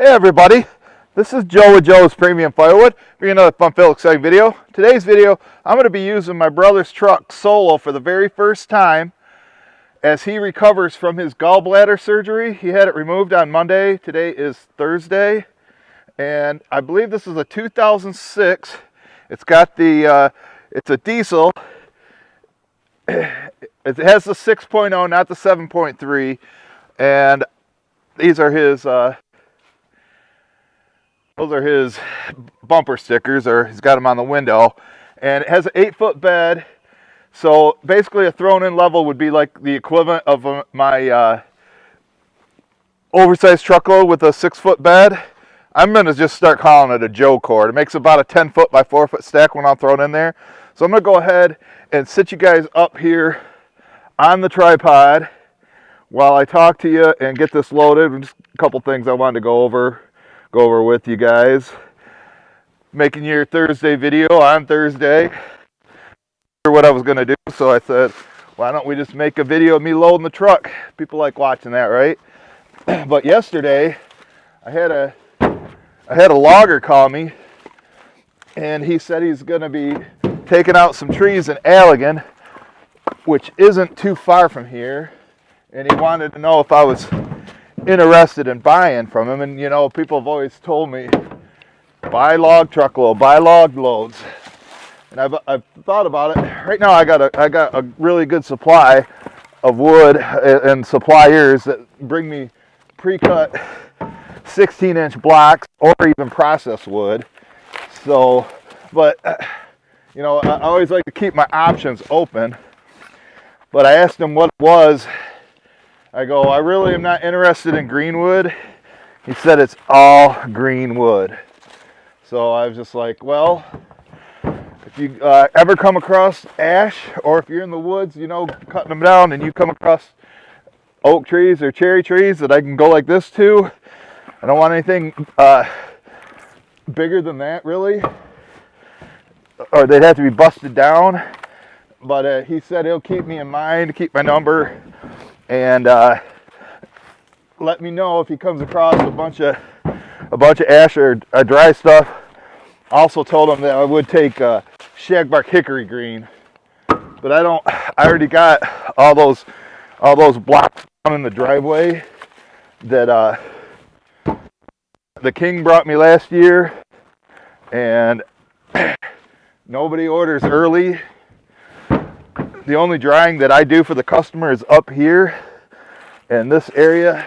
Hey everybody, this is Joe with Joe's Premium Firewood, bringing another fun-filled, exciting video. Today's video, I'm going to be using my brother's truck solo for the very first time as he recovers from his gallbladder surgery. He had it removed on Monday. Today is Thursday, and I believe this is a 2006. It's got the, it's a diesel. It has the 6.0, not the 7.3, and these are his those are his bumper stickers, or he's got them on the window. And it has an 8-foot bed. So basically a thrown-in level would be like the equivalent of my oversized truckload with a 6-foot bed. I'm going to just start calling it a Joe cord. It makes about a 10-foot by 4-foot stack when I'm thrown in there. So I'm going to go ahead and sit you guys up here on the tripod while I talk to you and get this loaded. Just a couple things I wanted to go over with you guys. Making your Thursday video on Thursday. What I was going to do, so I said, why don't we just make a video of me loading the truck? People like watching that, right? But yesterday I had a logger call me, and he said he's going to be taking out some trees in Allegan, which isn't too far from here, and he wanted to know if I was interested in buying from him. And you know, people have always told me, buy log truckload, buy log loads. And I've thought about it. Right now I got a really good supply of wood and suppliers that bring me pre-cut 16-inch blocks or even processed wood. So, but you know, I always like to keep my options open. But I asked him what it was. I go, I really am not interested in green wood. He said it's all green wood. So I was just like, well, if you ever come across ash, or if you're in the woods, you know, cutting them down, and you come across oak trees or cherry trees that I can go like this to, I don't want anything bigger than that, really, or they'd have to be busted down. But he said he'll keep me in mind, keep my number, and let me know if he comes across a bunch of ash or dry stuff. Also told him that I would take shagbark hickory green, but I already got all those blocks down in the driveway that the King brought me last year, and nobody orders early. The only drying that I do for the customer is up here in this area.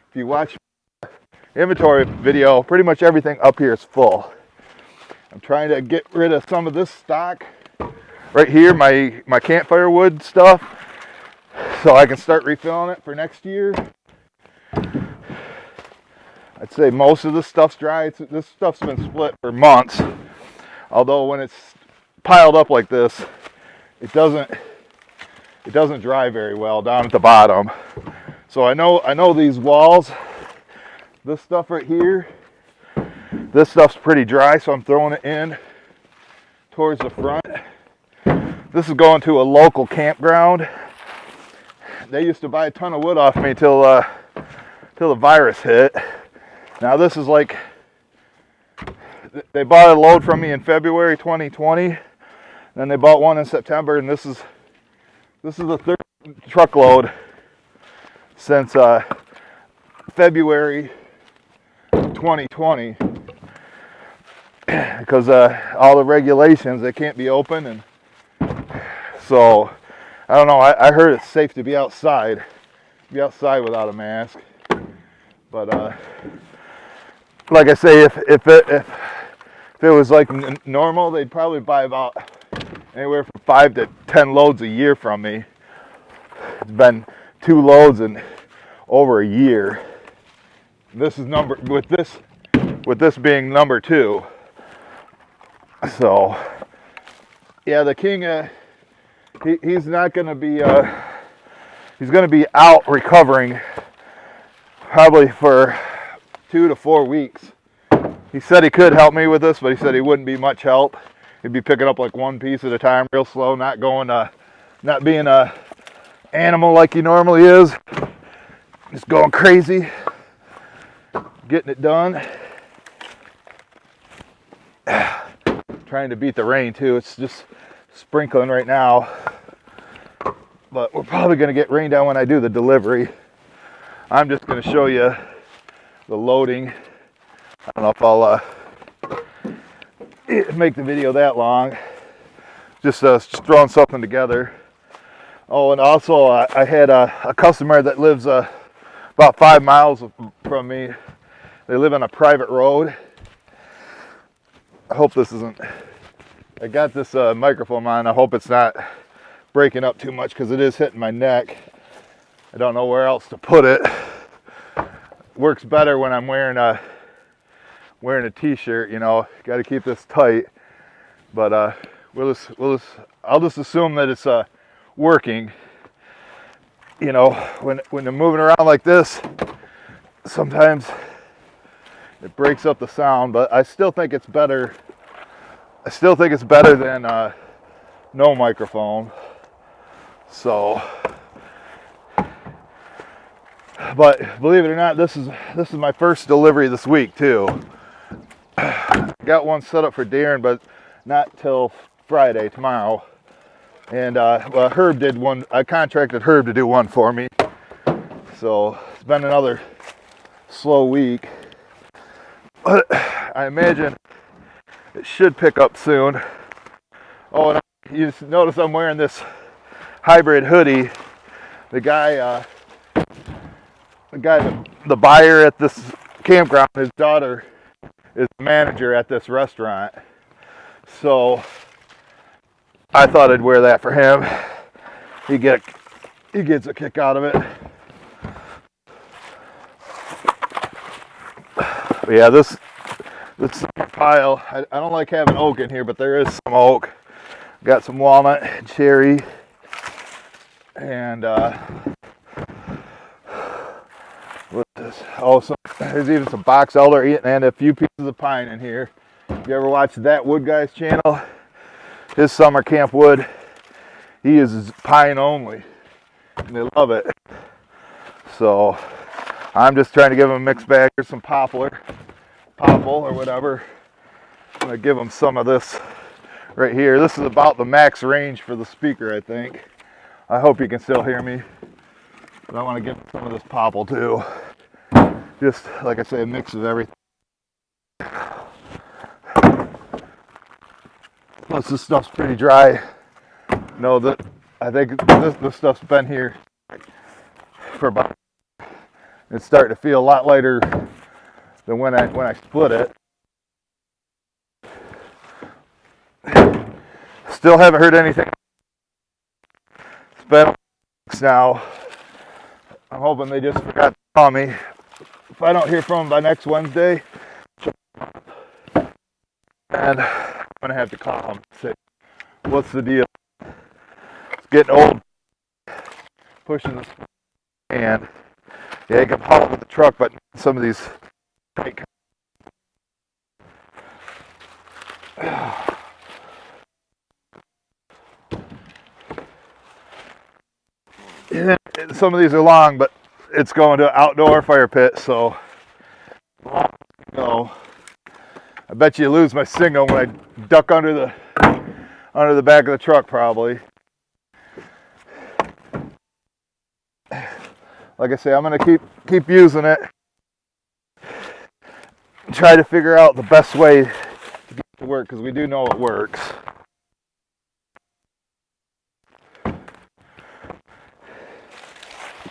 If you watch the inventory video, pretty much everything up here is full. I'm trying to get rid of some of this stock right here, my campfire wood stuff, so I can start refilling it for next year. I'd say most of this stuff's dry. This stuff's been split for months, although when it's piled up like this, it doesn't dry very well down at the bottom. So I know these walls, this stuff right here, this stuff's pretty dry, so I'm throwing it in towards the front. This is going to a local campground. They used to buy a ton of wood off me till the virus hit. Now this is like, they bought a load from me in February 2020, then they bought one in September, and this is the third truckload since February 2020, because all the regulations, they can't be open, and so I don't know. I heard it's safe to be outside without a mask, but like I say, if it was like normal, they'd probably buy about anywhere from 5 to 10 loads a year from me. It's been 2 loads in over a year. This is with this being number 2. So yeah, the King, he's not going to be he's going to be out recovering probably for 2 to 4 weeks. He said he could help me with this, but he said he wouldn't be much help. He'd be picking up like one piece at a time, real slow, not being a animal like he normally is, just going crazy. getting it done. Trying to beat the rain too. It's just sprinkling right now, but we're probably going to get rain down when I do the delivery. I'm just going to show you the loading. I don't know if I'll make the video that long. Just throwing something together. Oh, and also I had a customer that lives about 5 miles from me. They live on a private road. I hope this isn't... I got this microphone on. I hope it's not breaking up too much because it is hitting my neck. I don't know where else to put it. Works better when I'm wearing a t-shirt, you know. Got to keep this tight. But I'll just assume that it's working. You know, when they're moving around like this, sometimes it breaks up the sound, but I still think it's better. I still think it's better than no microphone. So, but believe it or not, this is my first delivery this week too. Got one set up for Darren, but not till Friday, tomorrow. And well, Herb did one. I contracted Herb to do one for me. So it's been another slow week. But I imagine it should pick up soon. Oh, and you just notice I'm wearing this hybrid hoodie. The buyer at this campground, his daughter is the manager at this restaurant. So I thought I'd wear that for him. He gets a kick out of it. But yeah, this pile, I don't like having oak in here, but there is some oak. Got some walnut and cherry, and what's this? Oh, there's even some box elder and a few pieces of pine in here. If you ever watched That Wood Guy's channel, his summer camp wood, he uses pine only, and they love it. So I'm just trying to give him a mixed bag. Here's some popple or whatever. I'm gonna give him some of this right here. This is about the max range for the speaker, I think. I hope you can still hear me. But I want to give him some of this popple too. Just like I say, a mix of everything. Plus this stuff's pretty dry. No, I think this stuff's been here for about. It's starting to feel a lot lighter than when I split it. Still haven't heard anything. It's been weeks now. I'm hoping they just forgot to call me. If I don't hear from them by next Wednesday, and I'm gonna have to call them and say, what's the deal? It's getting old. Pushing this, and yeah, you can haul it with the truck, but some of these take. Yeah, some of these are long, but it's going to an outdoor fire pit, so no. I bet you lose my signal when I duck under the back of the truck, probably. Like I say, I'm gonna keep using it. Try to figure out the best way to get it to work, because we do know it works.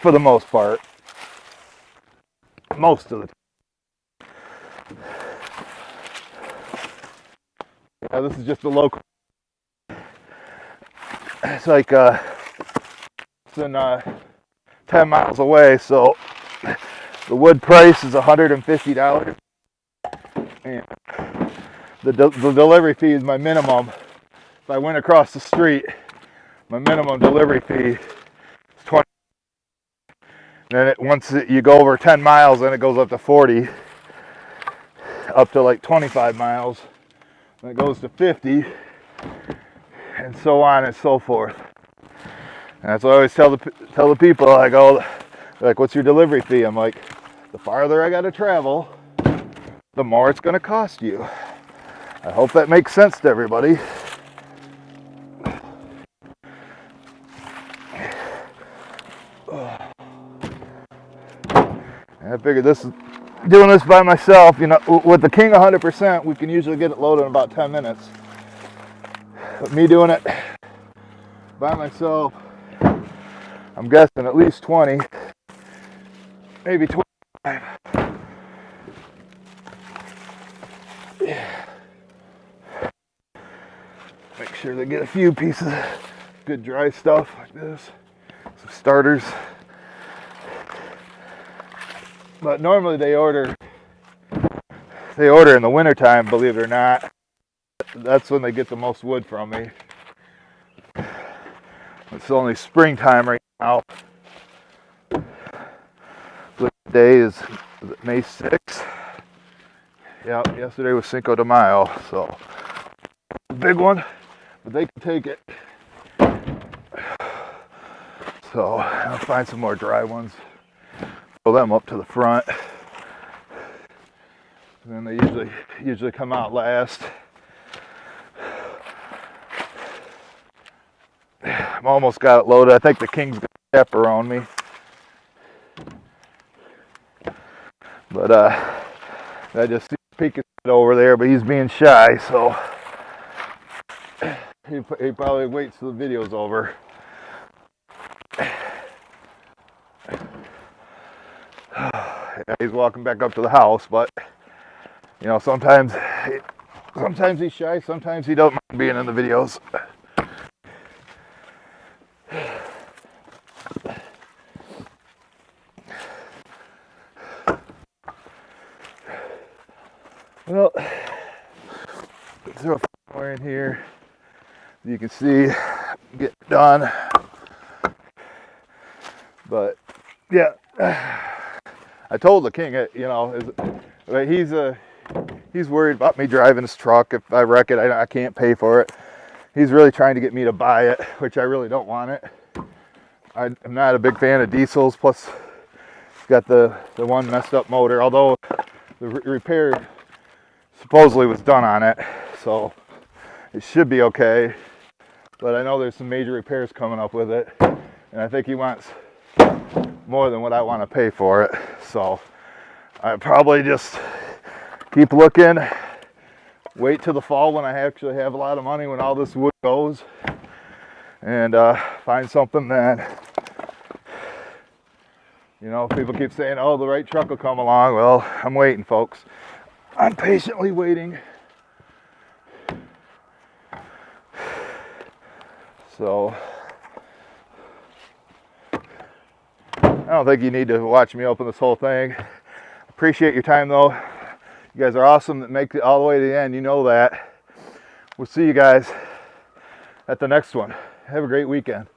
For the most part. Most of the time. Yeah, this is just a local. It's like it's in 10 miles away, so the wood price is $150. And the delivery fee is my minimum. If I went across the street, my minimum delivery fee is $20. Then once you go over 10 miles, then it goes up to 40, up to like 25 miles. Then it goes to 50, and so on and so forth. And that's what I always tell the people. I go, like, what's your delivery fee? I'm like, the farther I got to travel, the more it's going to cost you. I hope that makes sense to everybody. I figured doing this by myself, you know, with the King 100%, we can usually get it loaded in about 10 minutes. But me doing it by myself, I'm guessing at least 20, maybe 25. Make sure they get a few pieces of good dry stuff like this, some starters. But normally they order in the wintertime, believe it or not. That's when they get the most wood from me. It's only springtime right now. The day is May 6th. Yeah, yesterday was Cinco de Mayo, so a big one, but they can take it. So I'll find some more dry ones. Pull them up to the front, and then they usually come out last. I'm almost got it loaded. I think the King's gonna chaperone me, but I just see him peeking over there, but he's being shy, so he probably waits till the video's over. Yeah, he's walking back up to the house, but you know, sometimes he's shy, sometimes he don't mind being in the videos. Well, throw a more in here. You can see get done, but yeah. I told the King, you know, he's worried about me driving his truck. If I wreck it, I can't pay for it. He's really trying to get me to buy it, which I really don't want it. I'm not a big fan of diesels. Plus, it's got the one messed up motor. Although the repair supposedly was done on it, so it should be okay. But I know there's some major repairs coming up with it, and I think he wants more than what I want to pay for it. So I probably just keep looking, wait till the fall when I actually have a lot of money, when all this wood goes, and find something that, you know, people keep saying, oh, the right truck will come along. Well, I'm waiting, folks. I'm patiently waiting. So I don't think you need to watch me open this whole thing. Appreciate your time, though. You guys are awesome that make it all the way to the end. You know that. We'll see you guys at the next one. Have a great weekend.